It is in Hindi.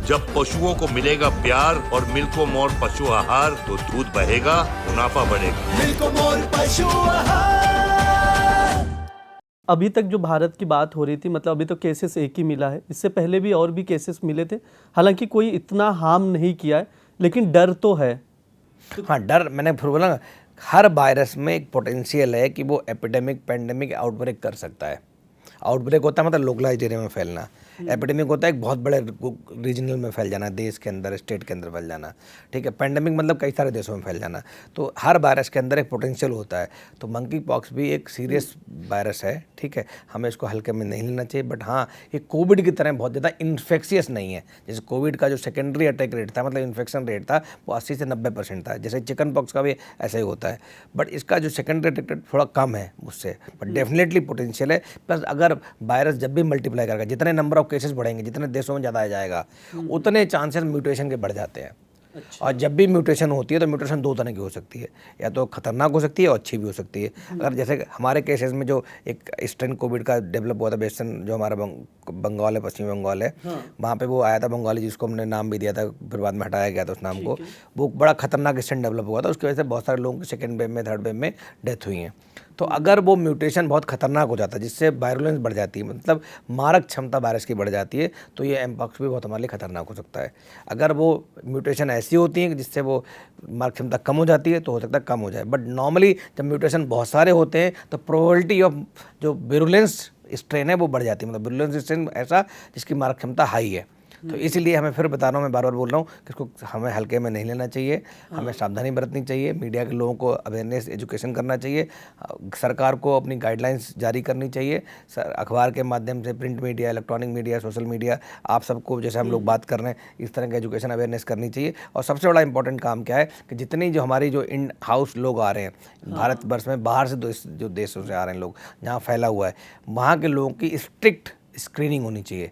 जब पशुओं को मिलेगा प्यार और मिल्को मोर पशु आहार तो दूध बहेगा, मुनाफा बढ़ेगा। मिल्को मोर पशु आहार। अभी तक जो भारत की बात हो रही थी, मतलब अभी तो केसेस एक ही मिला है, इससे पहले भी और भी केसेस मिले थे, हालांकि कोई इतना हार्म नहीं किया है, लेकिन डर तो है। हाँ, डर, मैंने फिर बोला ना, हर वायरस में एक पोटेंशियल है कि वो एपिडेमिक, पैंडेमिक, आउटब्रेक कर सकता है। आउटब्रेक होता है मतलब लोकलाइज एरिया में फैलना, एपिडेमिक होता है एक बहुत बड़े रीजनल में फैल जाना, देश के अंदर, स्टेट के अंदर फैल जाना, ठीक है। पैंडेमिक मतलब कई सारे देशों में फैल जाना। तो हर वायरस के अंदर एक पोटेंशियल होता है। तो मंकी पॉक्स भी एक सीरियस वायरस है, ठीक है, हमें इसको हल्के में नहीं लेना चाहिए। बट हाँ, ये कोविड की तरह बहुत ज़्यादा इन्फेक्शियस नहीं है। जैसे कोविड का जो सेकेंडरी अटैक रेट था, मतलब इन्फेक्शन रेट था, वो 80 से 90% था। जैसे चिकन पॉक्स का भी ऐसा ही होता है, बट इसका जो सेकेंडरी अटैक रेट थोड़ा कम है उससे, बट डेफिनेटली पोटेंशियल है। प्लस अगर वायरस जब भी मल्टीप्लाई करेगा, जितने नंबर ऑफ केसेस बढ़ेंगे, जितने देशों में ज़्यादा आ जाएगा, उतने चांसेस म्यूटेशन के बढ़ जाते हैं। और जब भी म्यूटेशन होती है तो म्यूटेशन दो तरह की हो सकती है, या तो खतरनाक हो सकती है और अच्छी भी हो सकती है। अगर जैसे हमारे केसेस में जो एक स्ट्रेन कोविड का डेवलप हुआ था, वेस्टर्न जो हमारा बंगाल है, पश्चिमी बंगाल है, वहाँ पे वो आया था बंगाली, जिसको हमने नाम भी दिया था, फिर बाद में हटाया गया था उस नाम को। वो बड़ा खतरनाक स्ट्रेन डेवलप हुआ था, उसकी वजह से बहुत सारे लोगों की सेकेंड वेव में, थर्ड वेव में डेथ हुई है। तो अगर वो म्यूटेशन बहुत खतरनाक हो जाता है, जिससे वायरुलेंस बढ़ जाती है, मतलब मारक क्षमता वायरस की बढ़ जाती है, तो ये एमपॉक्स भी बहुत हमारे लिए खतरनाक हो सकता है। अगर वो म्यूटेशन ऐसी होती है कि जिससे वो मारक क्षमता कम हो जाती है, तो हो सकता है कम हो जाए। बट नॉर्मली जब म्यूटेशन बहुत सारे होते हैं तो प्रोबेबिलिटी ऑफ जो विरुलेंस स्ट्रेन है वो बढ़ जाती है, मतलब विरुलेंस स्ट्रेन ऐसा जिसकी मारक क्षमता हाई है। तो इसलिए हमें फिर बता रहा हूँ, मैं बार बार बोल रहा हूँ कि इसको हमें हल्के में नहीं लेना चाहिए, हमें सावधानी बरतनी चाहिए, मीडिया के लोगों को अवेयरनेस, एजुकेशन करना चाहिए, सरकार को अपनी गाइडलाइंस जारी करनी चाहिए, अखबार के माध्यम से, print media, electronic media, social media, आप सबको जैसे हम लोग बात कर रहे हैं, इस तरह की एजुकेशन अवेयरनेस करनी चाहिए। और सबसे बड़ा इंपॉर्टेंट काम क्या है कि जितनी जो हमारी जो इन हाउस लोग आ रहे हैं भारतवर्ष में, बाहर से जो देशों से आ रहे हैं लोग, जहाँ फैला हुआ है, वहाँ के लोगों की स्ट्रिक्ट स्क्रीनिंग होनी चाहिए।